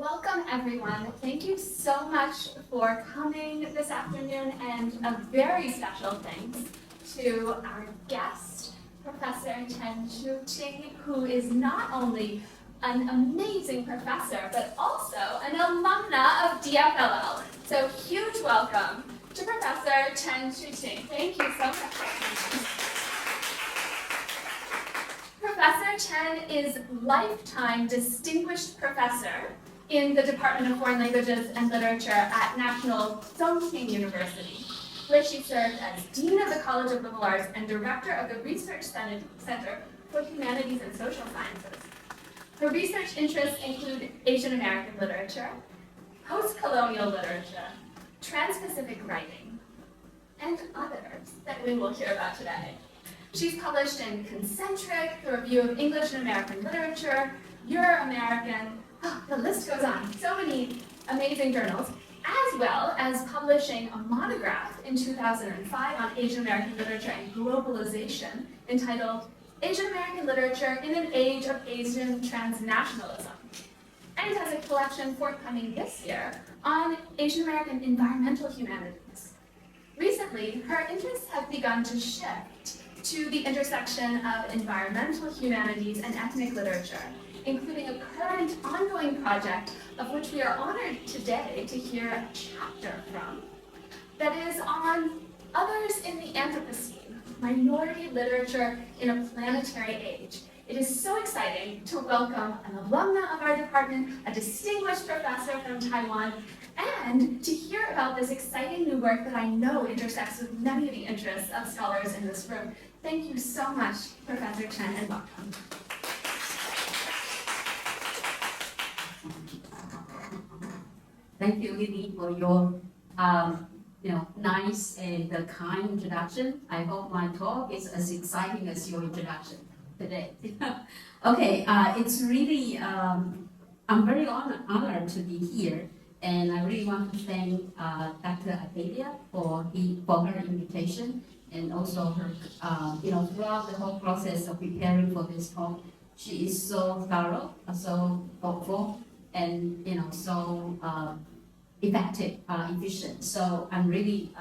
Welcome everyone. Thank you so much for coming this afternoon, and a very special thanks to our guest, Professor Shu-ching, who is not only an amazing professor, but also an alumna of DFLL. So huge welcome to Professor Shu-ching. Thank you so much. Professor Chen is lifetime distinguished professor in the Department of Foreign Languages and Literature at National Chung Hsing University, where she served as Dean of the College of Liberal Arts and Director of the Research Center for Humanities and Social Sciences. Her research interests include Asian American literature, post-colonial literature, trans-Pacific writing, and others that we will hear about today. She's published in Concentric, the Review of English and American Literature, EurAmerica, the list goes on. So many amazing journals, as well as publishing a monograph in 2005 on Asian American literature and globalization entitled Asian American Literature in an Age of Asian Transnationalism. And has a collection forthcoming this year on Asian American Environmental Humanities. Recently, her interests have begun to shift to the intersection of environmental humanities and ethnic literature, including a current ongoing project of which we are honored today to hear a chapter from, that is on others in the Anthropocene, minority literature in a planetary age. It is so exciting to welcome an alumna of our department, a distinguished professor from Taiwan, and to hear about this exciting new work that I know intersects with many of the interests of scholars in this room. Thank you so much, Professor Chen, and welcome. Thank you, Lily, for your nice and kind introduction. I hope my talk is as exciting as your introduction today. Okay, it's really, I'm very honored to be here, and I really want to thank Dr. Acadia for her invitation, and also her, throughout the whole process of preparing for this talk. She is so thorough, so thoughtful, and so effective, efficient. So I'm really,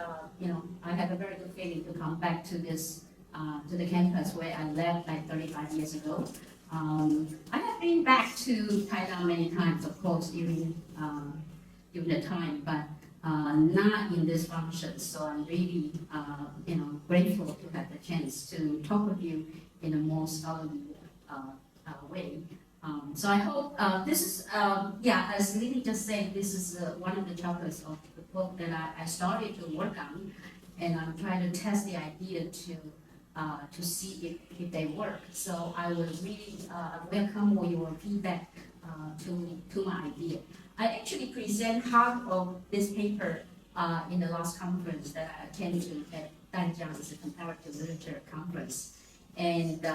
I have a very good feeling to come back to this, to the campus where I left like 35 years ago. I have been back to Taiwan many times, of course, during the time, but not in this function. So I'm really, grateful to have the chance to talk with you in a more scholarly way. So I hope this is, as Lily just said, this is one of the chapters of the book that I started to work on, and I'm trying to test the idea to see if they work. So I will really welcome all your feedback to my idea. I actually present half of this paper in the last conference that I attended at Tamkang, it's a comparative literature conference. And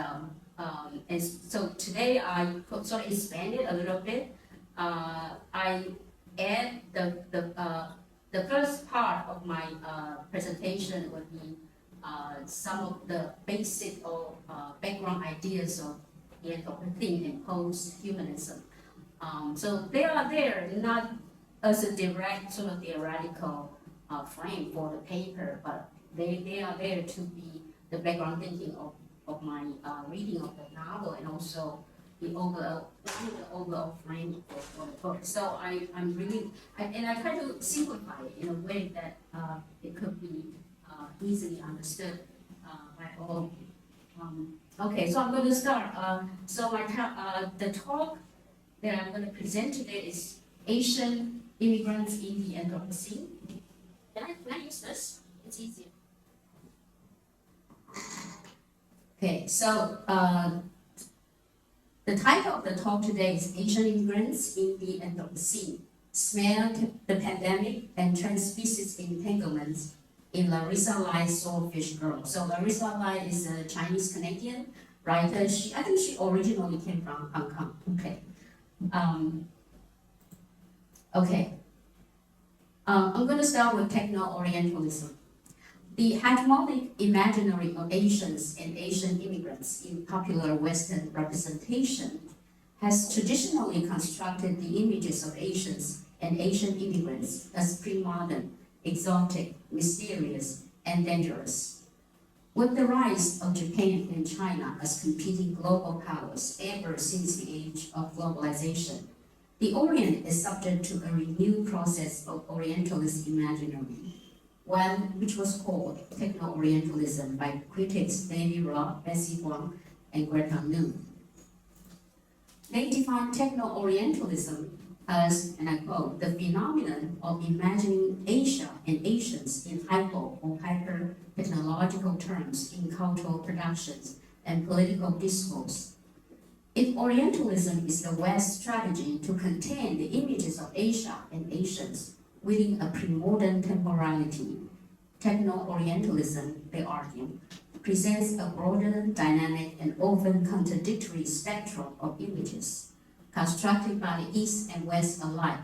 so today I sort of expanded a little bit. I add the first part of my presentation would be some of the basic or background ideas of the Anthropocene and post-humanism. So they are there not as a direct sort of theoretical frame for the paper, but they are there to be the background thinking of my reading of the novel, and also the overall frame for the book. So I'm really, and I try to simplify it in a way that it could be easily understood by all. Okay, so I'm going to start. So the talk that I'm going to present today is Asian Immigrants in the Anthropocene. Can I use this? It's easier. Okay, so the title of the talk today is Asian Immigrants in the Anthropocene, Smell the Pandemic and Trans-Species Entanglements in Larissa Lai's Swordfish Girl. So Larissa Lai is a Chinese-Canadian writer. I think she originally came from Hong Kong. Okay. I'm going to start with techno-Orientalism. The hegemonic imaginary of Asians and Asian immigrants in popular Western representation has traditionally constructed the images of Asians and Asian immigrants as pre-modern, exotic, mysterious, and dangerous. With the rise of Japan and China as competing global powers ever since the age of globalization, the Orient is subject to a renewed process of Orientalist imaginary, one which was called Techno-Orientalism by critics David Robb, Bessie Huang, and Greta Noon. They define Techno-Orientalism as, and I quote, the phenomenon of imagining Asia and Asians in hyper or hyper-technological terms in cultural productions and political discourse. If Orientalism is the West's strategy to contain the images of Asia and Asians within a pre-modern temporality, Techno-Orientalism, they argue, presents a broader, dynamic, and often contradictory spectrum of images, constructed by the East and West alike,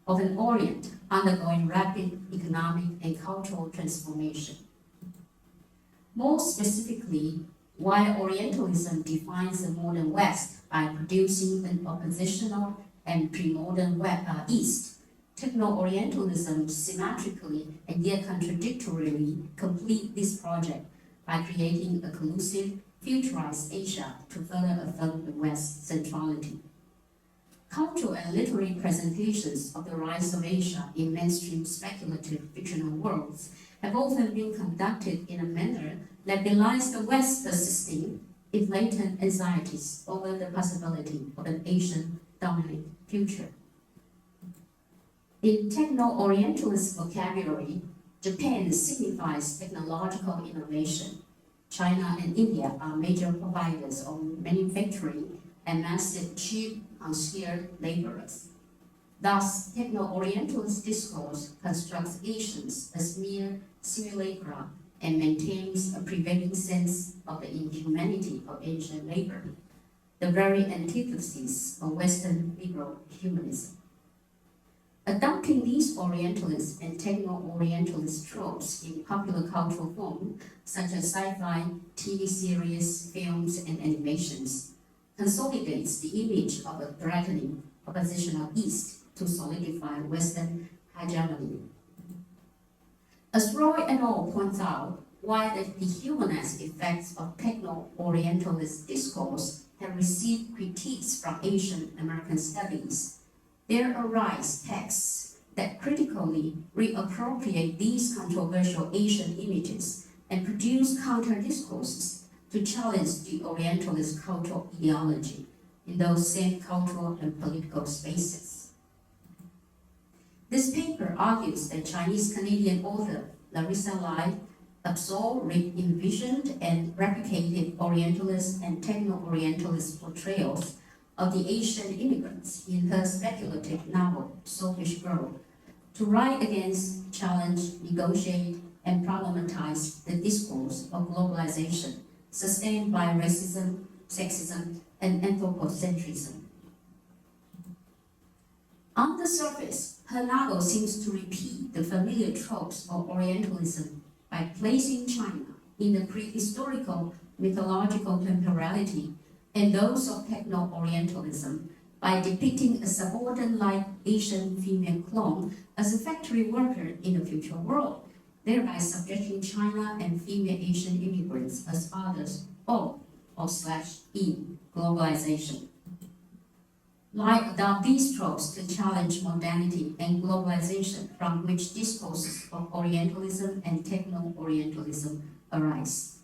of an Orient undergoing rapid economic and cultural transformation. More specifically, while Orientalism defines the modern West by producing an oppositional and pre-modern East, Techno-Orientalism symmetrically and yet contradictorily complete this project by creating a collusive, futurized Asia to further affirm the West's centrality. Cultural and literary presentations of the rise of Asia in mainstream speculative fictional worlds have often been conducted in a manner that belies the West's persisting, if latent, anxieties over the possibility of an Asian-dominant future. In Techno-Orientalist vocabulary, Japan signifies technological innovation. China and India are major providers of manufacturing and massive cheap, unskilled laborers. Thus, Techno-Orientalist discourse constructs Asians as mere simulacra and maintains a prevailing sense of the inhumanity of Asian labor, the very antithesis of Western liberal humanism. Adopting these Orientalist and Techno-Orientalist tropes in popular cultural form, such as sci-fi, TV series, films, and animations, consolidates the image of a threatening oppositional East to solidify Western hegemony. As Roy et al. Points out, while the dehumanized effects of Techno-Orientalist discourse have received critiques from Asian American studies, there arise texts that critically reappropriate these controversial Asian images and produce counter-discourses to challenge the Orientalist cultural ideology in those same cultural and political spaces. This paper argues that Chinese-Canadian author Larissa Lai absorbed, envisioned, and replicated Orientalist and Techno-Orientalist portrayals of the Asian immigrants in her speculative novel, Swordfish Girl, to write against, challenge, negotiate, and problematize the discourse of globalization sustained by racism, sexism, and anthropocentrism. On the surface, her novel seems to repeat the familiar tropes of Orientalism by placing China in the prehistorical mythological temporality and those of Techno-Orientalism by depicting a subaltern-like Asian female clone as a factory worker in the future world, thereby subjecting China and female Asian immigrants as others of or /in globalization. Lai adopt these tropes to challenge modernity and globalization from which discourses of Orientalism and Techno-Orientalism arise.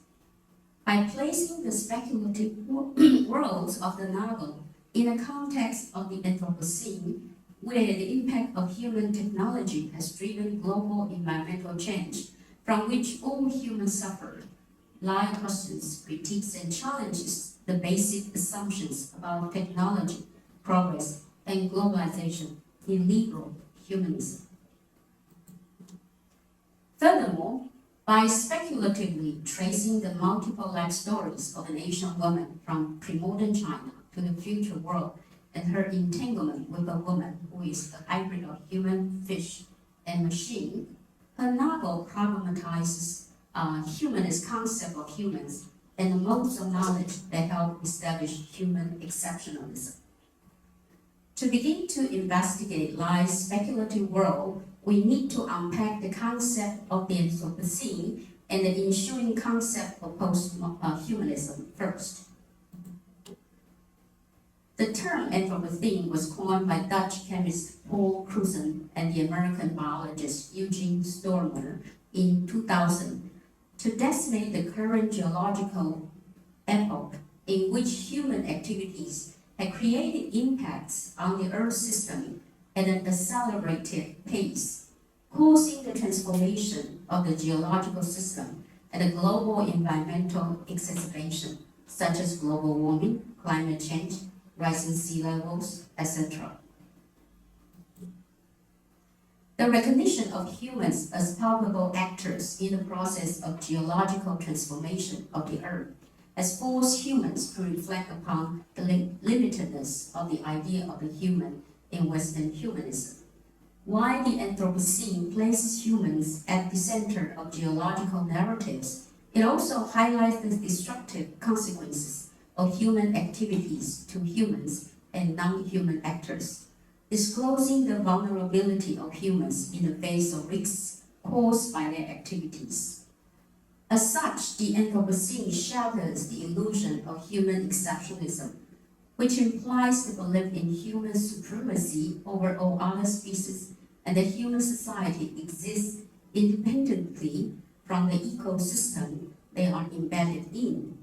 By placing the speculative worlds of the novel in a context of the Anthropocene, where the impact of human technology has driven global environmental change, from which all humans suffer, Lai questions, critiques, and challenges the basic assumptions about technology, progress, and globalization in liberal humanism. Furthermore, by speculatively tracing the multiple life stories of an Asian woman from pre-modern China to the future world and her entanglement with a woman who is a hybrid of human, fish, and machine, her novel problematizes humanist concept of humans and the modes of knowledge that help establish human exceptionalism. To begin to investigate life's speculative world, we need to unpack the concept of the Anthropocene and the ensuing concept of post-humanism first. The term Anthropocene was coined by Dutch chemist Paul Cruzen and the American biologist Eugene Stormer in 2000 to designate the current geological epoch in which human activities had created impacts on the Earth system at an accelerated pace, causing the transformation of the geological system and a global environmental exacerbation, such as global warming, climate change, rising sea levels, etc. The recognition of humans as palpable actors in the process of geological transformation of the Earth has forced humans to reflect upon the limitedness of the idea of the human in Western humanism. While the Anthropocene places humans at the center of geological narratives, it also highlights the destructive consequences of human activities to humans and non-human actors, disclosing the vulnerability of humans in the face of risks caused by their activities. As such, the Anthropocene shatters the illusion of human exceptionalism, which implies the belief in human supremacy over all other species and that human society exists independently from the ecosystem they are embedded in,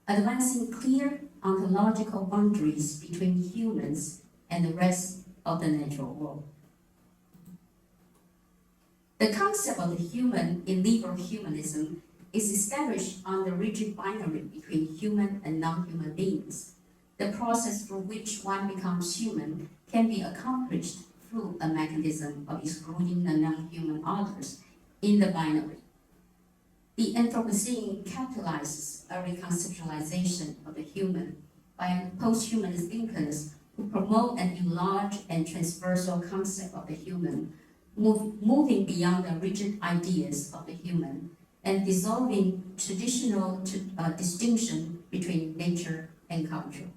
advancing clear ontological boundaries between humans and the rest of the natural world. The concept of the human in liberal humanism is established on the rigid binary between human and non-human beings. The process through which one becomes human can be accomplished through a mechanism of excluding the non-human others in the binary. The Anthropocene capitalizes a reconceptualization of the human by post-humanist thinkers who promote an enlarged and transversal concept of the human, moving beyond the rigid ideas of the human and dissolving traditional distinction between nature and culture.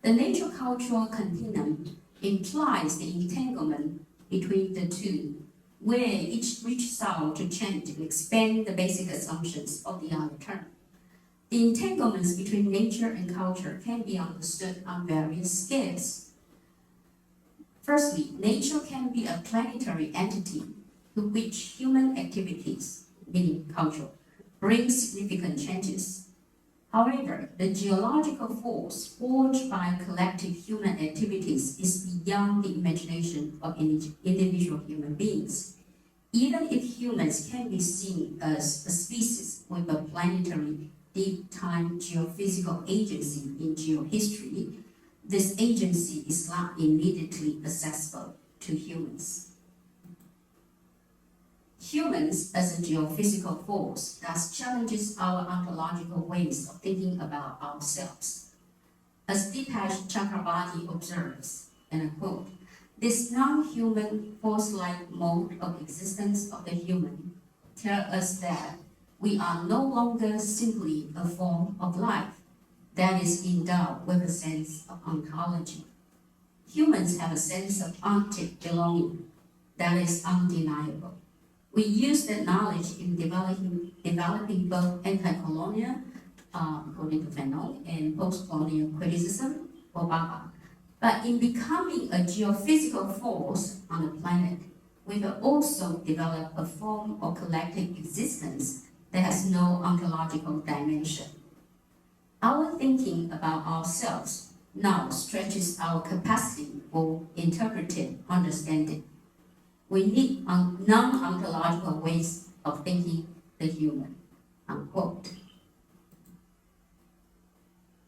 The nature-cultural continuum implies the entanglement between the two, where each reaches out to change and expand the basic assumptions of the other term. The entanglements between nature and culture can be understood on various scales. Firstly, nature can be a planetary entity to which human activities, meaning culture, bring significant changes. However, the geological force forged by collective human activities is beyond the imagination of individual human beings. Even if humans can be seen as a species with a planetary deep-time geophysical agency in geohistory, this agency is not immediately accessible to humans. Humans as a geophysical force thus challenges our ontological ways of thinking about ourselves. As Deepesh Chakrabarty observes, and I quote, "This non-human force-like mode of existence of the human tells us that we are no longer simply a form of life that is endowed with a sense of ontology. Humans have a sense of ontic belonging that is undeniable. We use that knowledge in developing both anti-colonial, according to Fanon, and post-colonial criticism for Baba. But in becoming a geophysical force on the planet, we will also develop a form of collective existence that has no ontological dimension. Our thinking about ourselves now stretches our capacity for interpretive understanding. We need non-ontological ways of thinking the human," unquote.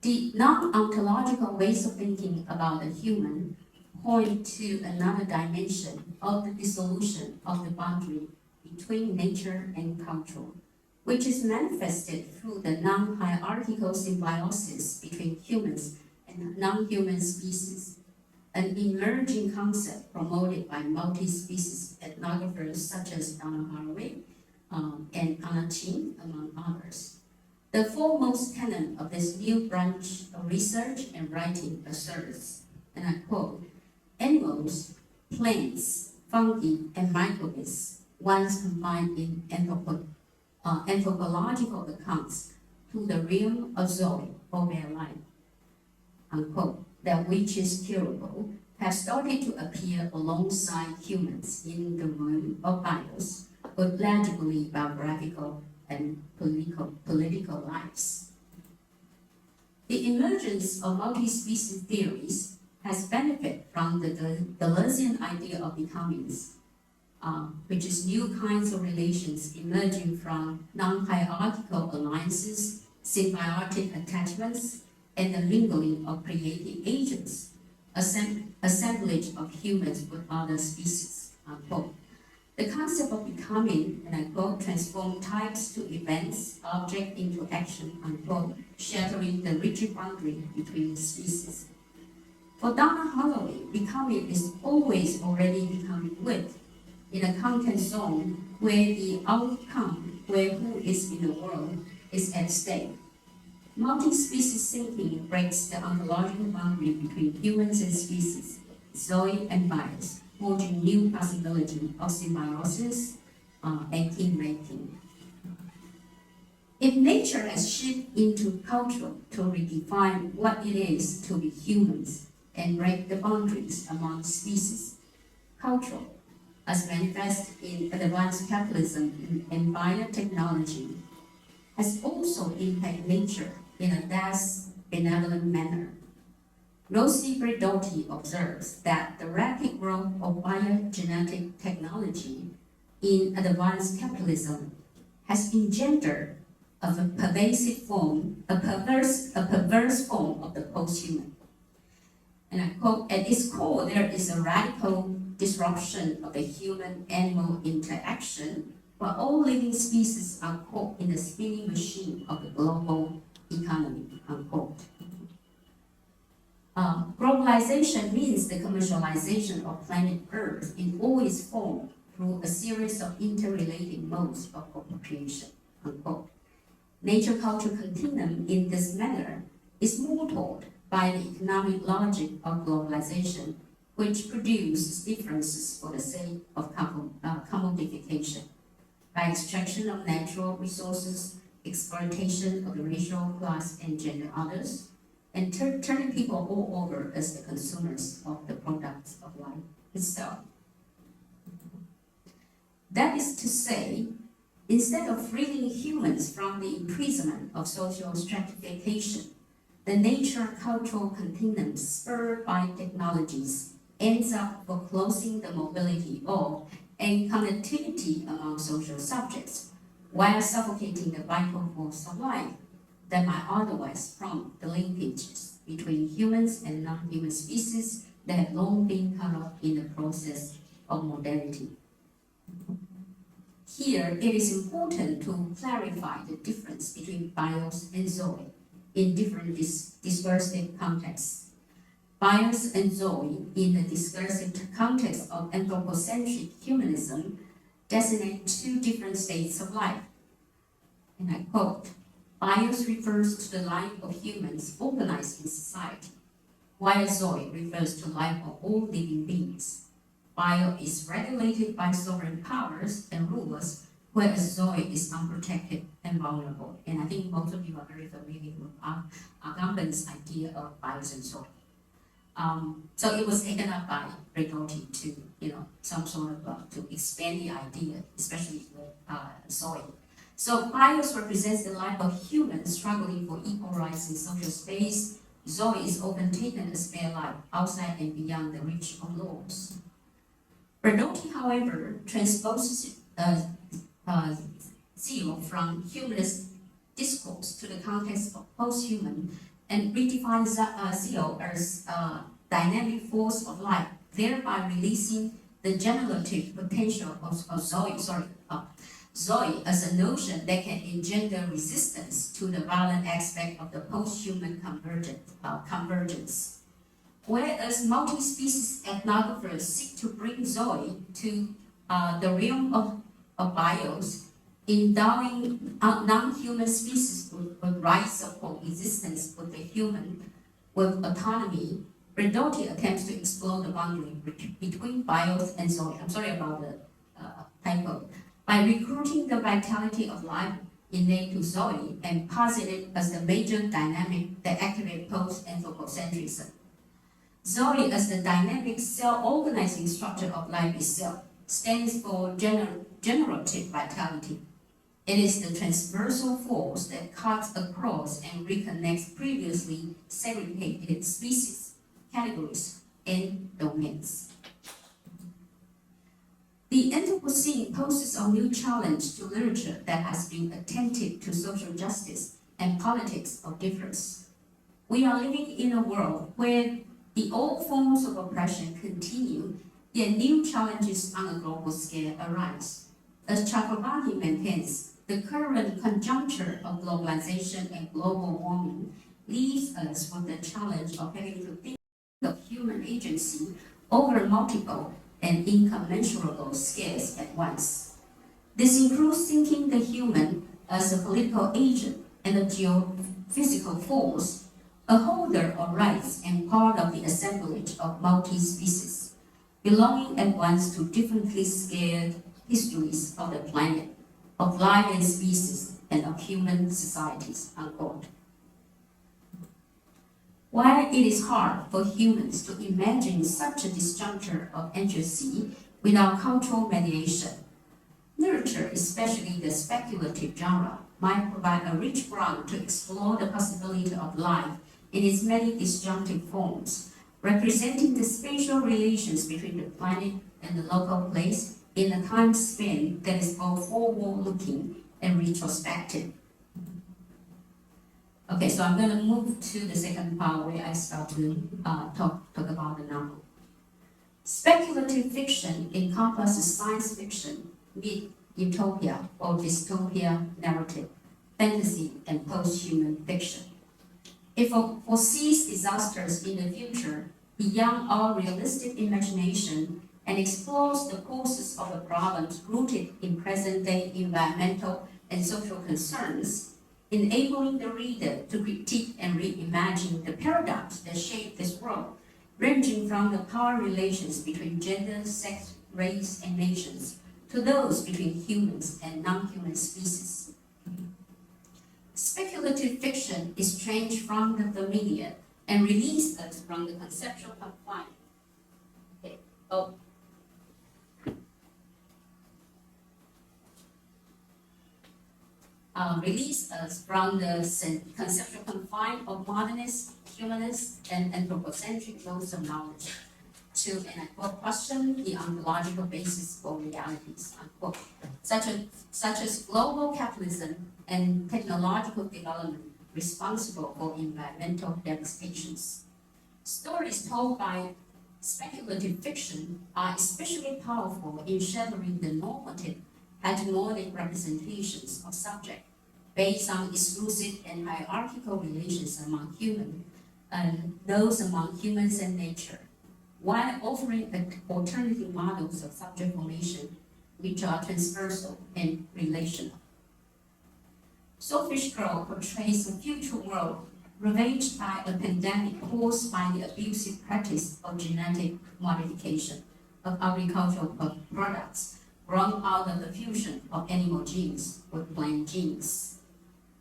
The non-ontological ways of thinking about the human point to another dimension of the dissolution of the boundary between nature and culture, which is manifested through the non-hierarchical symbiosis between humans and non-human species, an emerging concept promoted by multi-species ethnographers such as Donna Haraway and Anna Chin, among others. The foremost tenet of this new branch of research and writing asserts, and I quote, animals, plants, fungi, and microbes, once combined in anthropological accounts to the realm of Zoe or their life, unquote, that which is curable, have started to appear alongside humans in the realm of bios, but legibly biographical and political lives. The emergence of multi-species theories has benefited from the Deleuzian idea of becomings, which is new kinds of relations emerging from non-hierarchical alliances, symbiotic attachments, and the mingling of creative agents, assemblage of humans with other species, unquote. The concept of becoming, and I quote, transform types to events, object into action, unquote, shattering the rigid boundary between species. For Donna Holloway, becoming is always already becoming with, in a content zone where the outcome, where who is in the world, is at stake. Multi-species thinking breaks the ontological boundary between humans and species, Zoe and bias, forging new possibility of symbiosis and kin-making. If nature has shifted into culture to redefine what it is to be humans and break the boundaries among species, culture, as manifest in advanced capitalism and biotechnology, has also impacted nature in a less benevolent manner. Rosie Bridotti observes that the rapid growth of biogenetic technology in advanced capitalism has engendered a perverse form of the post-human. And I quote, at its core, there is a radical disruption of the human-animal interaction, where all living species are caught in the spinning machine of the global economy, unquote. Globalization means the commercialization of planet Earth in all its forms through a series of interrelated modes of appropriation, unquote. Nature-culture continuum in this manner is modeled by the economic logic of globalization, which produces differences for the sake of commodification, by extraction of natural resources, exploitation of the racial class and gender others, and turning people all over as the consumers of the products of life itself. That is to say, instead of freeing humans from the imprisonment of social stratification, the nature-cultural continuum spurred by technologies ends up foreclosing the mobility of and connectivity among social subjects, while suffocating the vital force of life that might otherwise prompt the linkages between humans and non-human species that have long been cut off in the process of modernity. Here, it is important to clarify the difference between bios and Zoe in different discursive contexts. Bios and Zoe, in the discursive context of anthropocentric humanism, designate two different states of life. And I quote, bios refers to the life of humans organized in society, while Zoe refers to life of all living beings. Bio is regulated by sovereign powers and rulers, whereas Zoe is unprotected and vulnerable. And I think most of you are very familiar with Agamben's idea of bios and Zoe. So it was taken up by Bridotti to, some sort of, to expand the idea, especially with Zoe. So bios represents the life of humans struggling for equal rights in social space. Zoe is often taken as their life outside and beyond the reach of laws. Bridotti, however, transposes zeal from humanist discourse to the context of post-human and redefines zeal as a dynamic force of life, thereby releasing the generative potential of Zoe as a notion that can engender resistance to the violent aspect of the post-human convergence. Whereas multi-species ethnographers seek to bring Zoe to the realm of bios, endowing non-human species with rights of coexistence with the human, with autonomy, Doty attempts to explore the boundary between bios and zoe. I'm sorry about the typo. By recruiting the vitality of life innate to zoe and posit it as the major dynamic that activates post-anthropocentrism. Zoe, as the dynamic self-organizing structure of life itself, stands for generative vitality. It is the transversal force that cuts across and reconnects previously segregated species, categories, and domains. The Anthropocene poses a new challenge to literature that has been attentive to social justice and politics of difference. We are living in a world where the old forms of oppression continue, yet new challenges on a global scale arise. As Chakravarti maintains, the current conjuncture of globalization and global warming leaves us with the challenge of having to think of human agency over multiple and incommensurable scales at once. This includes thinking the human as a political agent and a geophysical force, a holder of rights and part of the assemblage of multi-species, belonging at once to differently scaled histories of the planet, of life and species, and of human societies, unquote. While it is hard for humans to imagine such a disjuncture of agency without cultural mediation, literature, especially the speculative genre, might provide a rich ground to explore the possibility of life in its many disjunctive forms, representing the spatial relations between the planet and the local place in a time span that is both forward-looking and retrospective. Okay, so I'm going to move to the second part where I start to talk about the novel. Speculative fiction encompasses science fiction, myth, utopia, or dystopia narrative, fantasy, and post-human fiction. It foresees disasters in the future beyond our realistic imagination and explores the causes of the problems rooted in present-day environmental and social concerns, enabling the reader to critique and reimagine the paradigms that shape this world, ranging from the power relations between gender, sex, race, and nations, to those between humans and non-human species. Speculative fiction is changed from the familiar and released us from the conceptual confinement. Release us from the conceptual confine of modernist, humanist, and anthropocentric modes of knowledge to, and I quote, question the ontological basis for realities, unquote, such as global capitalism and technological development responsible for environmental devastations. Stories told by speculative fiction are especially powerful in shattering the normative hegemonic representations of subject based on exclusive and hierarchical relations among humans and those among humans and nature, while offering alternative models of subject formation which are transversal and relational. Soulfish Girl portrays a future world ravaged by a pandemic caused by the abusive practice of genetic modification of agricultural products grown out of the fusion of animal genes with plant genes.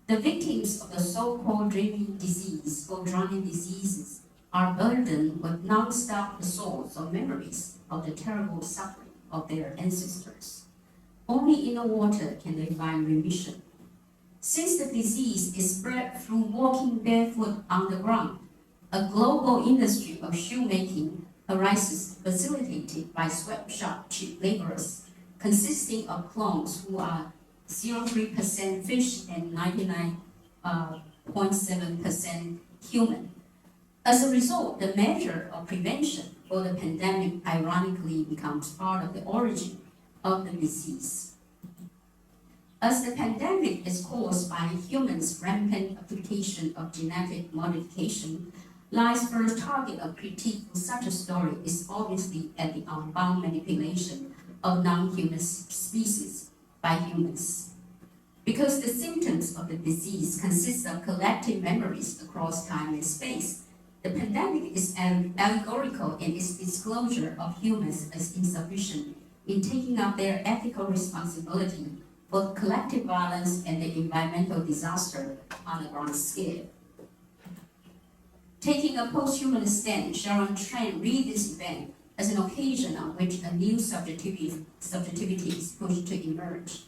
The victims of the so-called dreaming disease or drowning diseases are burdened with non-stop assaults or memories of the terrible suffering of their ancestors. Only in the water can they find remission. Since the disease is spread through walking barefoot on the ground, a global industry of shoemaking arises facilitated by sweatshop cheap laborers, consisting of clones who are 0.3% fish and 99.7% human. As a result, the measure of prevention for the pandemic ironically becomes part of the origin of the disease. As the pandemic is caused by humans' rampant application of genetic modification, Lai's first target of critique for such a story is obviously at the unbound manipulation of non-human species by humans. Because the symptoms of the disease consist of collective memories across time and space, The pandemic is allegorical in its disclosure of humans as insufficient in taking up their ethical responsibility for collective violence and the environmental disaster on a grand scale. Taking a post-human stand, Sharon Tran read this event as an occasion on which a new subjectivity is pushed to emerge.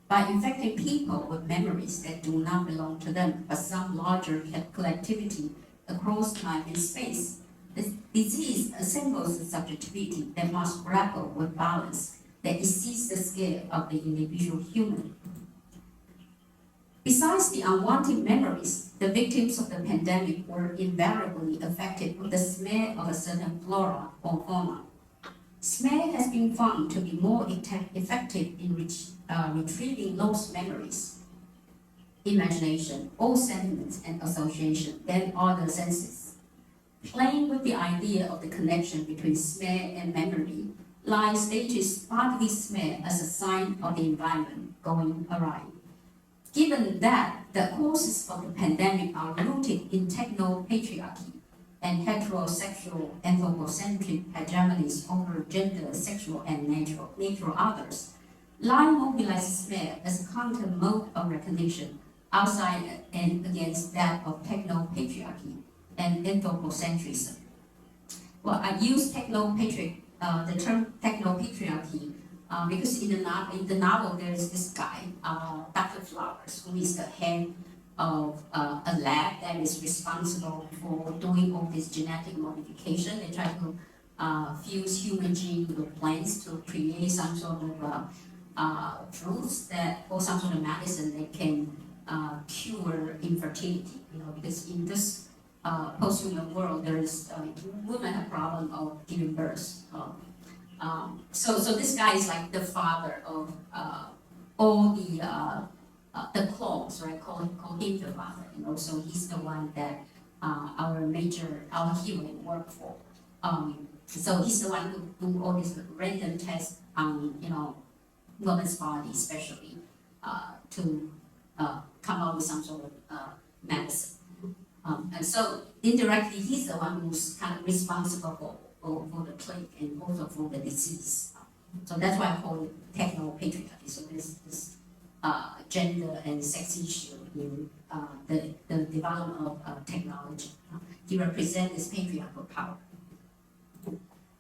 By infecting people with memories that do not belong to them, but some larger collectivity across time and space, the disease assembles a subjectivity that must grapple with balance that exceeds the scale of the individual human. Besides the unwanted memories, the victims of the pandemic were invariably affected with the smell of a certain flora or fauna. Smell has been found to be more effective in retrieving lost memories, imagination, or sentiments and association than other senses. Playing with the idea of the connection between smell and memory, Lai stages bodily smell as a sign of the environment going awry. Given that the causes of the pandemic are rooted in techno-patriarchy and heterosexual anthropocentric hegemonies over gender, sexual, and natural others, Lai mobilizes smell as a counter mode of recognition outside and against that of techno-patriarchy and anthropocentrism. Well, I use the term techno-patriarchy because in the novel there is this guy, Dr. Flowers, who is the head of a lab that is responsible for doing all this genetic modification. They try to fuse human genes with plants to create some sort of fruits that, or some sort of medicine that can cure infertility. Because in this post-human world, there is women have a problem of giving birth. So this guy is like the father of all the clones, right? Call him the father. So he's the one that our heroine work for. So he's the one who do all these random tests on woman's body, especially to come up with some sort of medicine. And so indirectly, he's the one who's kind of responsible for the plague and also for the disease. So that's why I call it techno-patriarchy. So there's this gender and sex issue in the development of technology. He represents this patriarchal power.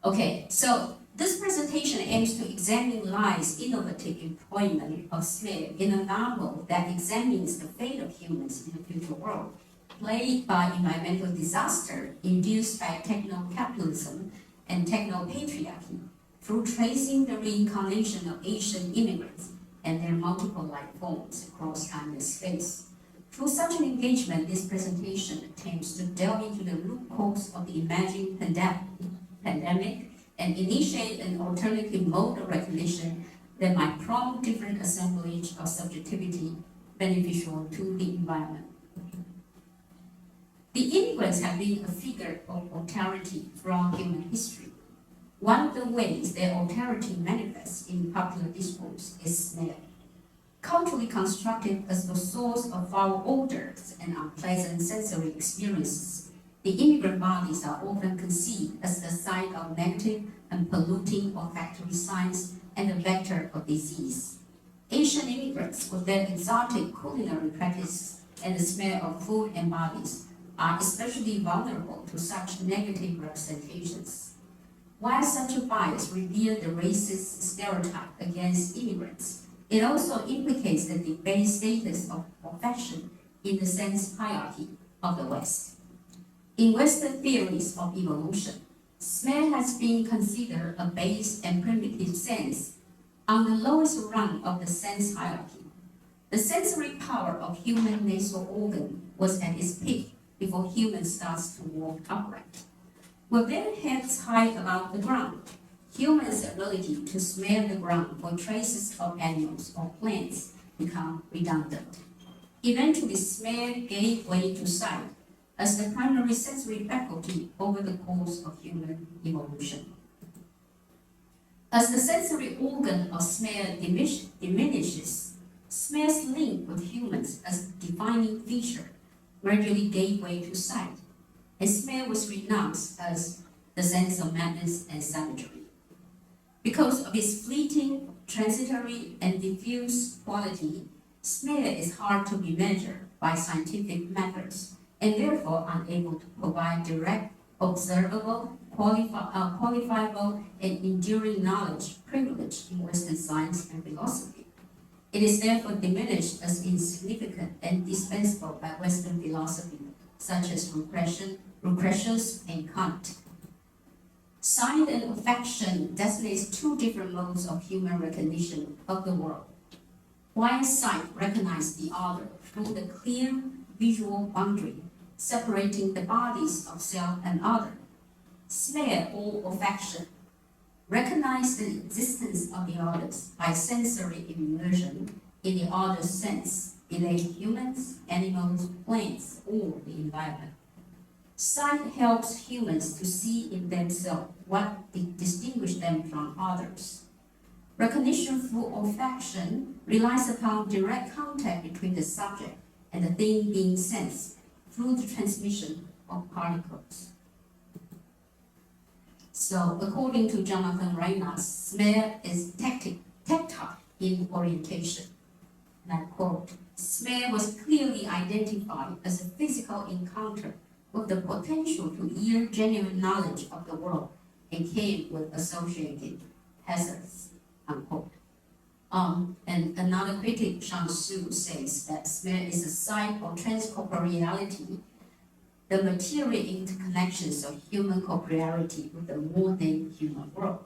Okay, so this presentation aims to examine Lai's innovative employment of smell in a novel that examines the fate of humans in the future world, plagued by environmental disaster induced by techno-capitalism and techno-patriarchy, through tracing the reincarnation of Asian immigrants and their multiple life forms across time and space. Through such an engagement, this presentation attempts to delve into the root cause of the emerging pandemic and initiate an alternative mode of recognition that might prompt different assemblage of subjectivity beneficial to the environment. The immigrants have been a figure of authority throughout human history. One of the ways their authority manifests in popular discourse is smell. Culturally constructed as the source of foul odors and unpleasant sensory experiences, the immigrant bodies are often conceived as the site of negative and polluting olfactory signs and a vector of disease. Asian immigrants, with their exotic culinary practice and the smell of food and bodies, are especially vulnerable to such negative representations. While such a bias reveals the racist stereotype against immigrants, it also implicates the debased status of profession in the sense hierarchy of the West. In Western theories of evolution, smell has been considered a base and primitive sense on the lowest rung of the sense hierarchy. The sensory power of human nasal organ was at its peak before humans starts to walk upright. With their heads high above the ground, humans' ability to smell the ground for traces of animals or plants become redundant. Eventually, smell gave way to sight as the primary sensory faculty over the course of human evolution. As the sensory organ of smell diminishes, smell's link with humans as a defining feature gradually gave way to sight. and smell was renounced as the sense of madness and savagery. Because of its fleeting, transitory, and diffuse quality, smell is hard to be measured by scientific methods, and therefore unable to provide direct, observable, qualifiable, and enduring knowledge privileged in Western science and philosophy. It is therefore diminished as insignificant and dispensable by Western philosophy, such as Lucretius and Kant. Sight and affection designates two different modes of human recognition of the world. While sight recognizes the other through the clear visual boundary separating the bodies of self and other, smell or affection recognize the existence of the others by sensory immersion in the other's sense, be they humans, animals, plants, or the environment. Sight helps humans to see in themselves what distinguishes them from others. Recognition through affection relies upon direct contact between the subject and the thing being sensed through the transmission of particles. So, according to Jonathan Reynolds, smell is tactile in orientation. And I quote, smell was clearly identified as a physical encounter with the potential to yield genuine knowledge of the world and came with associated hazards, unquote. And another critic, Lainey Hsu, says that smell is a sign of transcorporeality, the material interconnections of human corporeality with the more than human world.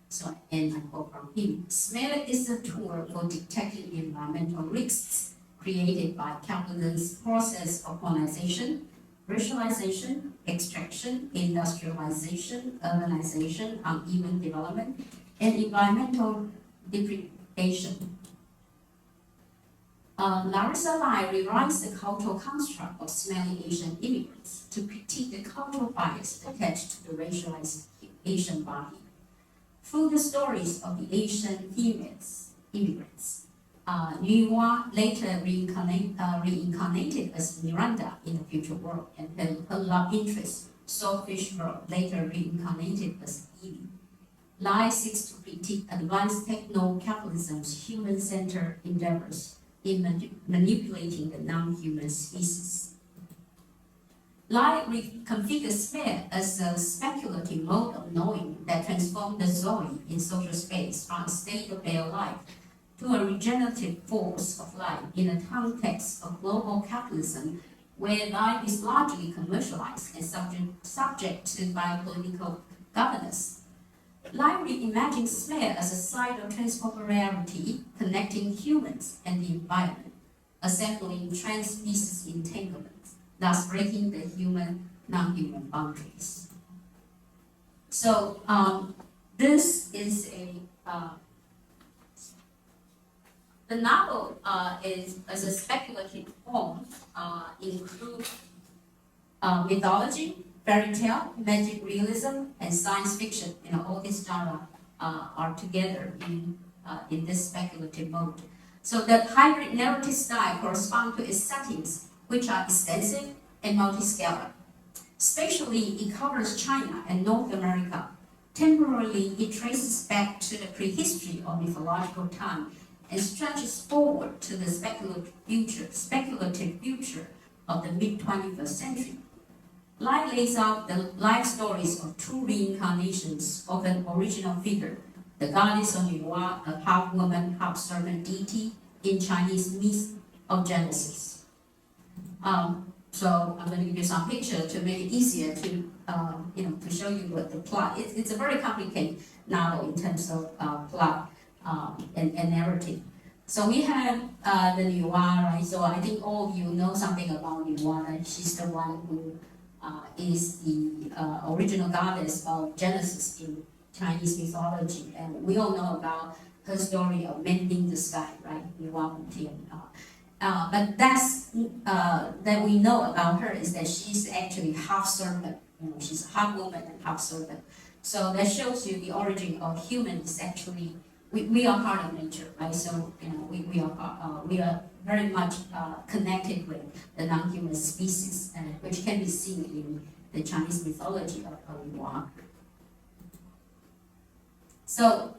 So, and I quote from him, smell is a tool for detecting environmental risks created by countless process of colonization, racialization, extraction, industrialization, urbanization, uneven development, and environmental depredation. Larissa Lai rewrites the cultural construct of smelling Asian immigrants to critique the cultural bias attached to the racialized Asian body. Through the stories of the Asian females immigrants, Yu later reincarnated as Miranda in the future world, and her love interest, Swordfish Girl, later reincarnated as Evie. Lai seeks to critique advanced techno-capitalism's human-centered endeavors in manipulating the non-human species. Lai reconfigures smell as a speculative mode of knowing that transforms the Zoe in social space from a state of bare life to a regenerative force of life in a context of global capitalism where life is largely commercialized and subject to biopolitical governance. Lai reimagines smell as a site of transcorporeality connecting humans and the environment, assembling trans-species entanglements, thus breaking the human-non-human boundaries. So this is the novel is as a speculative form, includes mythology, fairy tale, magic realism, and science fiction. All these genres are together in this speculative mode. So the hybrid narrative style corresponds to its settings, which are extensive and multi-scalar. Spatially, it covers China and North America. Temporally, it traces back to the prehistory of mythological time and stretches forward to the speculative future of the mid-21st century. Lai lays out the life stories of two reincarnations of an original figure, the goddess of Yuhua, a half-woman, half-serpent deity in Chinese myth of Genesis. So I'm going to give you some pictures to make it easier to show you what the plot. It's a very complicated novel in terms of plot and narrative. So we have the Yuhua, right? So I think all of you know something about Yuhua. She's the one who is the original goddess of Genesis in Chinese mythology, and we all know about her story of mending the sky, right? But that we know about her is that she's actually half serpent. She's half woman and half serpent. So that shows you the origin of human is actually we are part of nature, right? So we are very much connected with the non-human species, which can be seen in the Chinese mythology of Yuan. So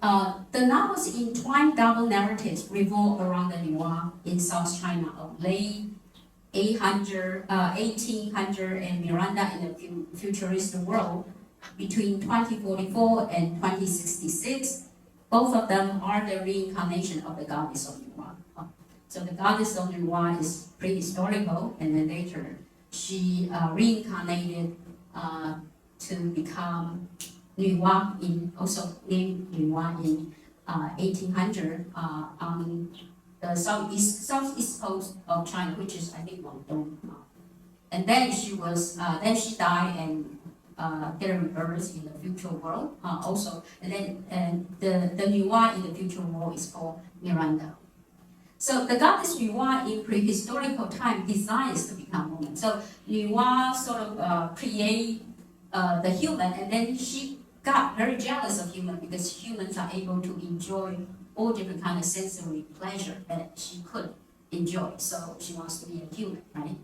the novel's entwined double narratives revolve around the Yuan in South China of late 1800 and Miranda in the futuristic world between 2044 and 2066. Both of them are the reincarnation of the goddess of Yuan. So the goddess of Yuan is prehistorical, and then later she reincarnated to become Yuan also named Yuan in 1800 on the southeast coast of China, which is I think Guangdong. And then she died and get a rebirth in the future world also. And then the Yuan in the future world is called Miranda. So the goddess Yuan in prehistorical time desires to become woman. So Yuan sort of create the human, and then she got very jealous of human because humans are able to enjoy all different kind of sensory pleasure that she couldn't enjoy. So she wants to be a human, right?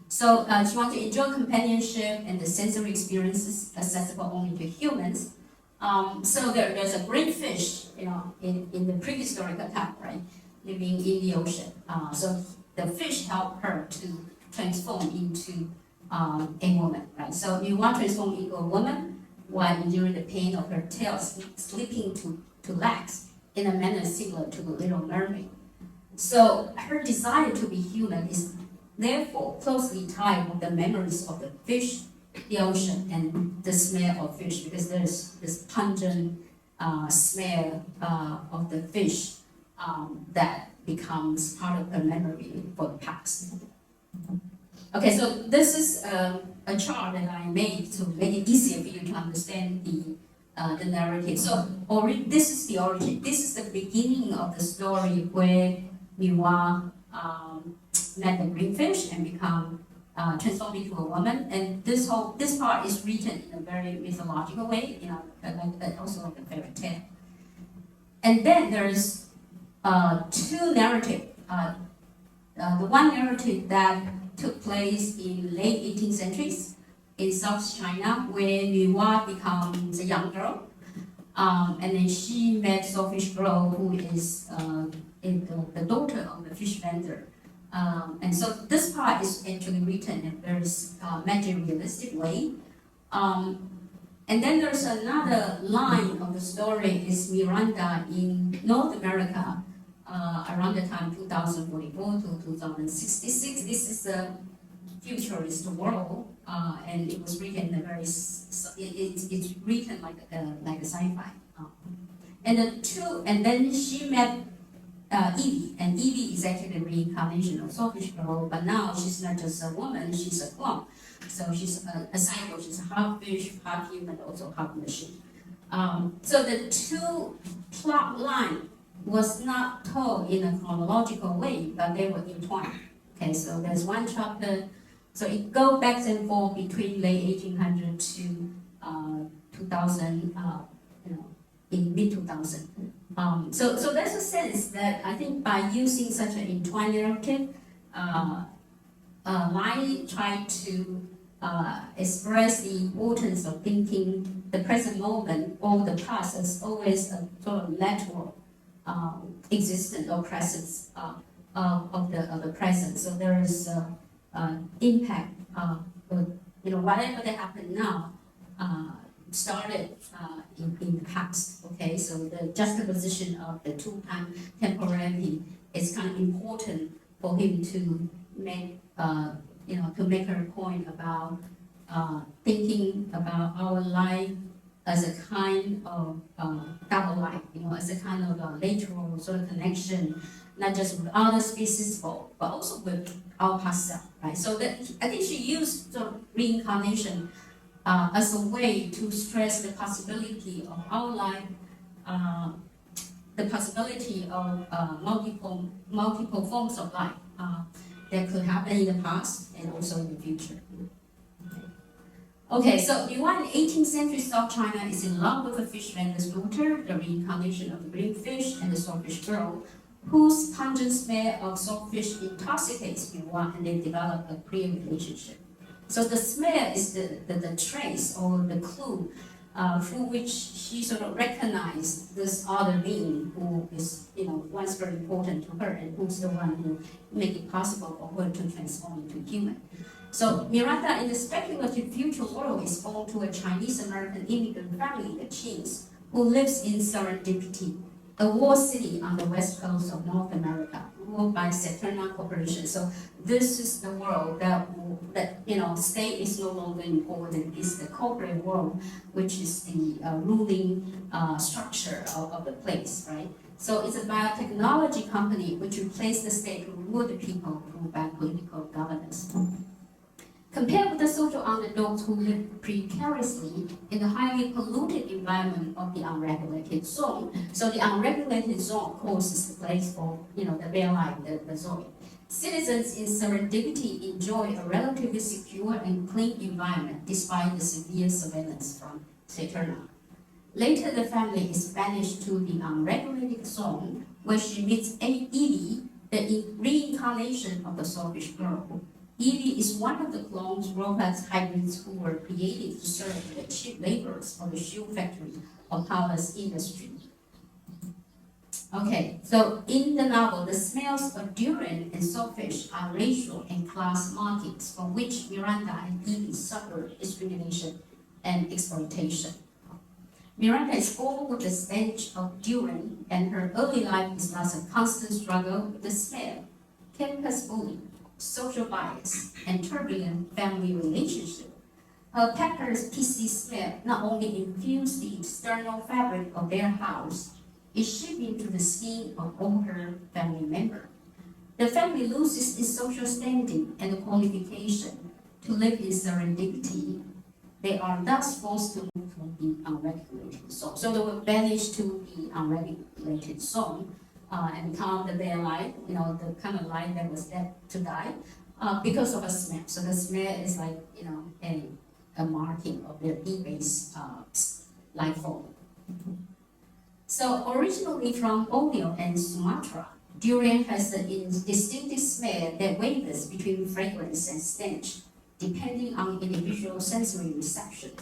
So she wants to enjoy companionship and the sensory experiences accessible only to humans. So there's a great fish, in the prehistoric time, right, living in the ocean. So the fish helped her to transform into a woman, right? So Yuan transformed into a woman while enduring the pain of her tail slipping to legs in a manner similar to the Little Mermaid. So her desire to be human is therefore closely tied with the memories of the fish, the ocean, and the smell of fish, because there's this pungent smell of the fish that becomes part of her memory for the past. Okay, so this is a chart that I made to make it easier for you to understand the narrative. So this is the origin. This is the beginning of the story where Yuan met the green fish and become transformed into a woman. And this part is written in a very mythological way, also like a fairy tale. And then there's two narratives. The one narrative that took place in late 18th centuries in South China, where Yuan becomes a young girl, and then she met Swordfish Girl, who is the daughter of the fish vendor. And so this part is actually written in a very materialistic way. And then there's another line of the story is Miranda in North America around the time 2044 to 2066. This is a futurist world, and it was written in a very it's written like a sci-fi. And then she met Evie, and Evie is actually the reincarnation of Swordfish Girl, but now she's not just a woman, she's a clone. So she's a cycle, she's half fish, half human, also half machine. So the two plot line was not told in a chronological way, but they were entwined. Okay, so there's one chapter, so it goes back and forth between late 1800 to 2000, in mid-2000. So there's a sense that I think by using such an entwined narrative, Lai tried to express the importance of thinking the present moment or the past as always a sort of lateral existence or presence of the present. So there is impact. Whatever that happened now started in the past. Okay, so the juxtaposition of the two time temporality is kind of important for him to make her point about thinking about our life as a kind of double life, as a kind of lateral sort of connection, not just with other species, but also with our past self, right? So that I think she used sort of reincarnation as a way to stress the possibility of our life, the possibility of multiple forms of life that could happen in the past and also in the future. Okay, so Yuan, 18th century South China is in love with a fish vendor's daughter, the reincarnation of the green fish and the saltfish girl, whose pungent smell of saltfish intoxicates Yuan, and they develop a queer relationship. So the smell is the trace or the clue through which she sort of recognized this other being who is, once very important to her and who's the one who make it possible for her to transform into human. So Miranda in the speculative future world is born to a Chinese-American immigrant family, the Qings, who lives in Serendipity, a walled city on the west coast of North America, ruled by Saturna Corporation. So this is the world that state is no longer important. It's the corporate world, which is the ruling structure of the place, right? So it's a biotechnology company which replaced the state to rule the people through political governance. Compared with the social underdogs who live precariously in the highly polluted environment of the unregulated zone. So the unregulated zone, of course, is the place for, the bare life, the zone. Citizens in Serendipity enjoy a relatively secure and clean environment despite the severe surveillance from Saturna. Later, the family is banished to the unregulated zone where she meets Evie, the reincarnation of the saltfish girl. Evie is one of the clones robot hybrids who were created to serve the cheap laborers for the shoe factory of Paula's industry. Okay, so in the novel, the smells of durian and saltfish are racial and class markings from which Miranda and Evie suffer discrimination and exploitation. Miranda is born with the stench of durian, and her early life is thus a constant struggle with the smell, campus bullying, social bias, and turbulent family relationship. Her pepper's pissy smell not only infused the external fabric of their house, it seeped into the skin of all her family members. The family loses its social standing and the qualification to live in serendipity. They are thus forced to move to the unregulated zone. So they were banished to the unregulated zone. And become the bare life, the kind of life that was dead to die, because of a smell. So the smell is like, a marking of their e-based life form. So originally from Borneo and Sumatra, durian has a distinctive smell that wavers between fragrance and stench, depending on individual sensory reception.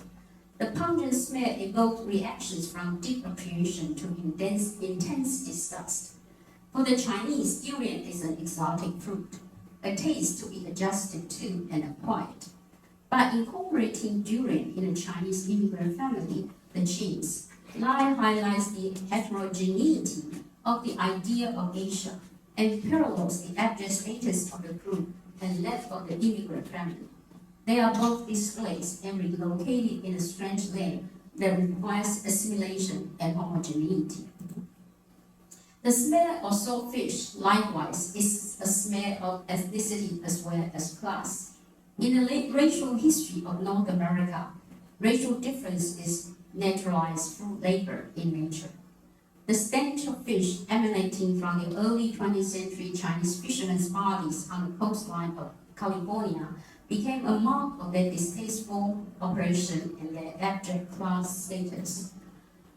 The pungent smell evoked reactions from deep appreciation to intense disgust. For the Chinese, durian is an exotic fruit, a taste to be adjusted to and acquired. By incorporating durian in a Chinese immigrant family, the Qings, Lai highlights the heterogeneity of the idea of Asia and parallels the abject status of the group and that of the immigrant family. They are both displaced and relocated in a strange land that requires assimilation and homogeneity. The smell of saltfish, likewise, is a smell of ethnicity as well as class. In the late racial history of North America, racial difference is naturalized through labor in nature. The stench of fish emanating from the early 20th century Chinese fishermen's bodies on the coastline of California became a mark of their distasteful operation and their abject class status.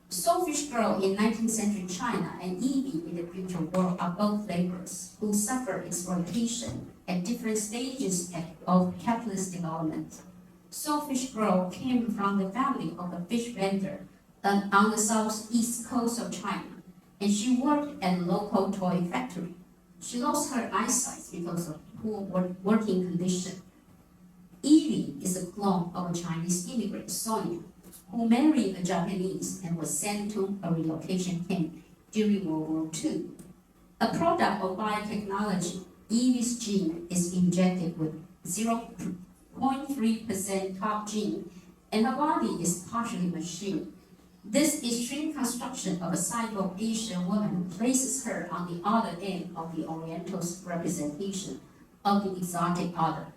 Saltfish girl in 19th century China and Evie in the future world are both laborers who suffer exploitation at different stages of capitalist development. Saltfish girl came from the family of a fish vendor on the southeast coast of China, and she worked at a local toy factory. She lost her eyesight because of poor working conditions. Evie is a clone of a Chinese immigrant, Sonia, who married a Japanese and was sent to a relocation camp during World War II. A product of biotechnology, Evie's gene is injected with 0.3% top gene, and her body is partially machine. This extreme construction of a Cyber Asian woman places her on the other end of the Oriental's representation of the exotic other.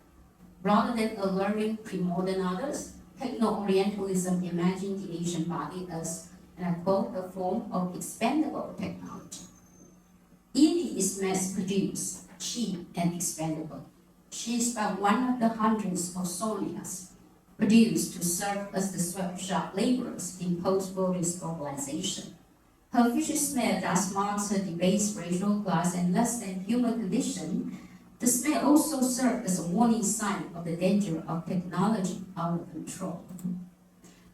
Rather than alluring pre-modern others, Techno-Orientalism imagined the Asian body as, and I quote, a form of expendable technology. Evie is mass-produced, cheap, and expendable. She is but one of the hundreds of Sonias. produced to serve as the sweatshop laborers in post-Buddhist globalization. Her vicious smell thus marks her debased racial class and less than human condition. The smell also served as a warning sign of the danger of technology out of control.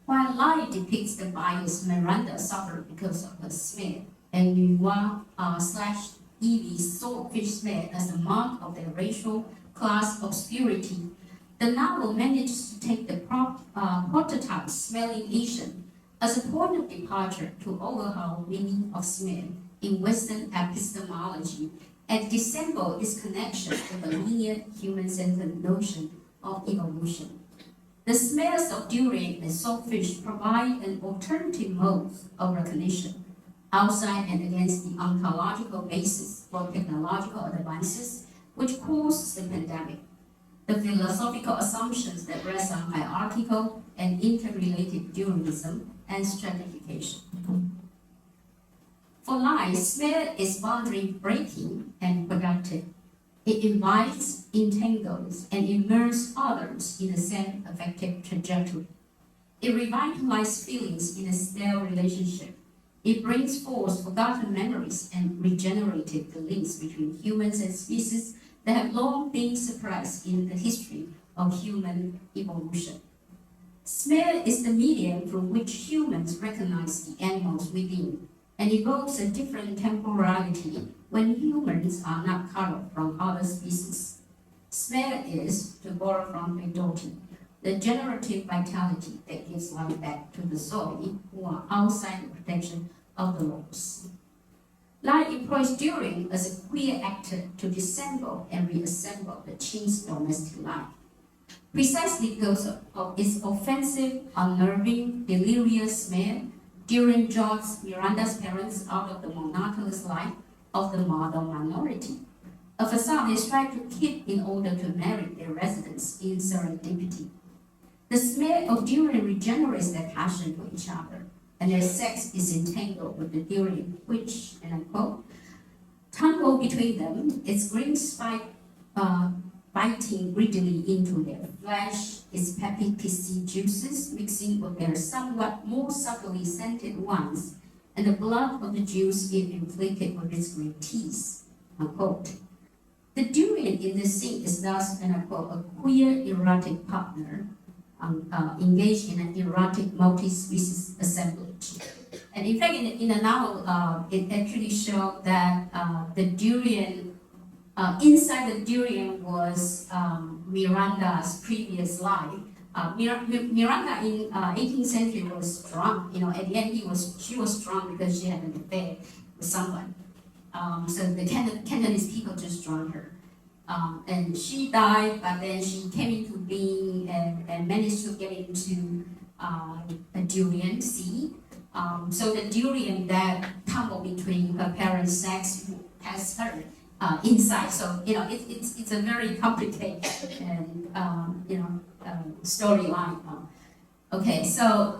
While Lai depicts the bias Miranda suffered because of her smell, and Yuhua / Evie's swordfish smell as a mark of their racial class obscurity, the novel manages to take the prototype smelling Asian as a point of departure to overhaul meaning of smell in Western epistemology and dissemble its connection with the linear human-centered notion of evolution. The smells of durian and swordfish provide an alternative mode of recognition, outside and against the ontological basis for technological advances which caused the pandemic, the philosophical assumptions that rest on hierarchical and interrelated dualism and stratification. For Lai, smell is boundary breaking and productive. It invites, entangles, and immerses others in the same affective trajectory. It revitalizes feelings in a stale relationship. It brings forth forgotten memories and regenerated the links between humans and species that have long been suppressed in the history of human evolution. Smell is the medium through which humans recognize the animals within and evokes a different temporality when humans are not cut off from other species. Smell is, to borrow from Bedoti, the generative vitality that gives life back to the soil who are outside the protection of the laws. Lai employs durian as a queer actor to dissemble and reassemble the Qing's domestic life. Precisely because of its offensive, unnerving, delirious smell, durian jogs Miranda's parents out of the monotonous life of the model minority, a facade they strive to keep in order to merit their residence in serendipity. The smell of durian regenerates their passion for each other, and their sex is entangled with the durian, which, and I quote, tangled between them, its green spike biting greedily into their flesh, its peppy pissy juices mixing with their somewhat more subtly scented ones, and the blood of the juice it inflicted with its green teeth, unquote. The durian in this scene is thus, and I quote, a queer erotic partner engaged in an erotic multi-species assemblage. And in fact, in the novel, it actually showed that the durian, inside the durian was Miranda's previous life. Miranda in 18th century was drunk. You know, at the end she was drunk because she had an affair with someone. So the Cantonese people just drunk her. And she died, but then she came into being and managed to get into a durian seed. So the durian that tumbled between her parents' sex has her inside. So you know it's a very complicated and storyline. Okay, so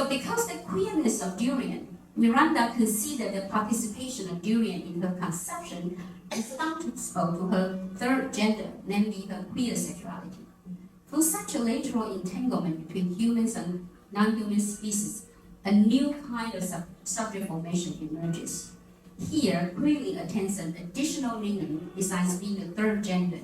because the queerness of durian, Miranda considered the participation of durian in her conception responsible to her third gender, namely her queer sexuality. Through such a lateral entanglement between humans and non-human species, a new kind of subject formation emerges. Here, queering attains an additional meaning besides being the third gender.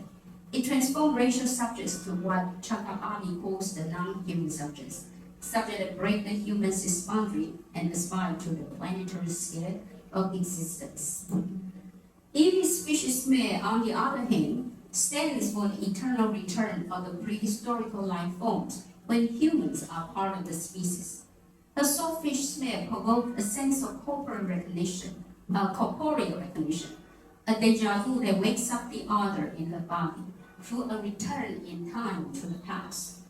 It transforms racial subjects to what Chakrabarty calls the non-human subjects, subjects that break the human's boundary and aspire to the planetary scale of existence. Evie's vicious smell, on the other hand, stands for the eternal return of the prehistorical life forms when humans are part of the species. Her swordfish smell provoked a sense of corporeal recognition, a deja vu that wakes up the other in her body through a return in time to the past.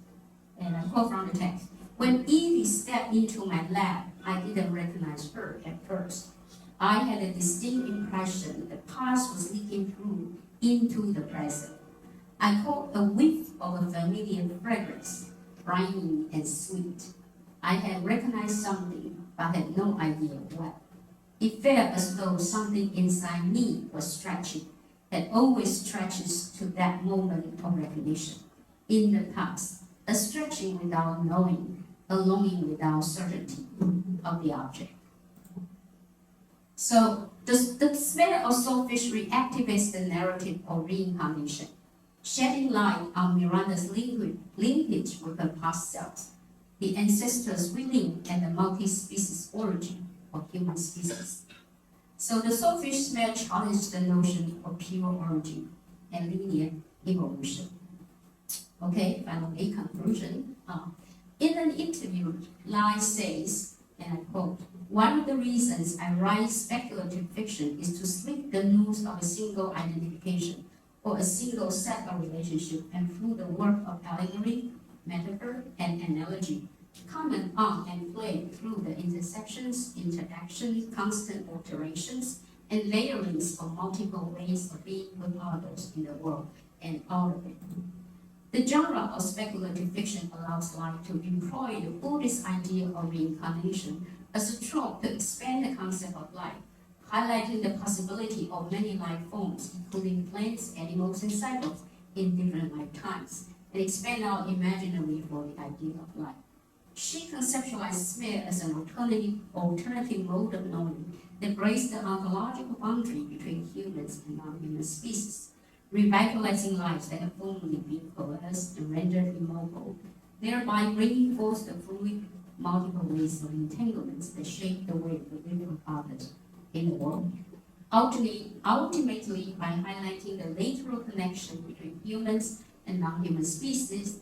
And I quote from the text, "When Evie stepped into my lap, I didn't recognize her at first. I had a distinct impression the past was leaking through into the present. I caught a whiff of a familiar fragrance, briny and sweet. I had recognized something, but had no idea what. It felt as though something inside me was stretching, and always stretches to that moment of recognition. In the past, a stretching without knowing, a longing without certainty of the object. So the smell of soulfish reactivates the narrative of reincarnation, shedding light on Miranda's linkage with her past selves, the ancestors within and the multi-species origin of human species. So the soulfish smell challenged the notion of pure origin and linear evolution. Okay, finally, conclusion. In an interview, Lai says, and I quote, "One of the reasons I write speculative fiction is to slip the noose of a single identification or a single set of relationship, and through the work of allegory, metaphor, and analogy, comment on and play through the intersections, interactions, constant alterations, and layerings of multiple ways of being with others in the world and out of it." The genre of speculative fiction allows Lai to employ the Buddhist idea of reincarnation as a trope to expand the concept of life, highlighting the possibility of many life forms, including plants, animals, and cycles in different lifetimes, and expand our imaginary for the idea of life. She conceptualized smell as an alternative mode of knowing that breaks the ontological boundary between humans and non-human species, revitalizing lives that have formerly been coerced and rendered immobile, thereby bringing forth the fluid, multiple ways of entanglements that shape the way we live with others in the world. Ultimately, by highlighting the lateral connection between humans and non-human species,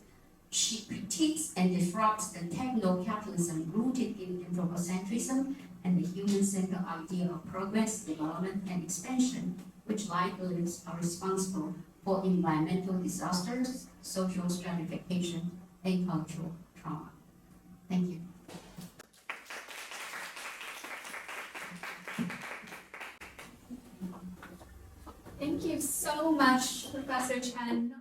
she critiques and disrupts the techno-capitalism rooted in anthropocentrism and the human-centered idea of progress, development, and expansion, which Lai believes are responsible for environmental disasters, social stratification, and cultural trauma. Thank you. Thank you so much, Professor Chen.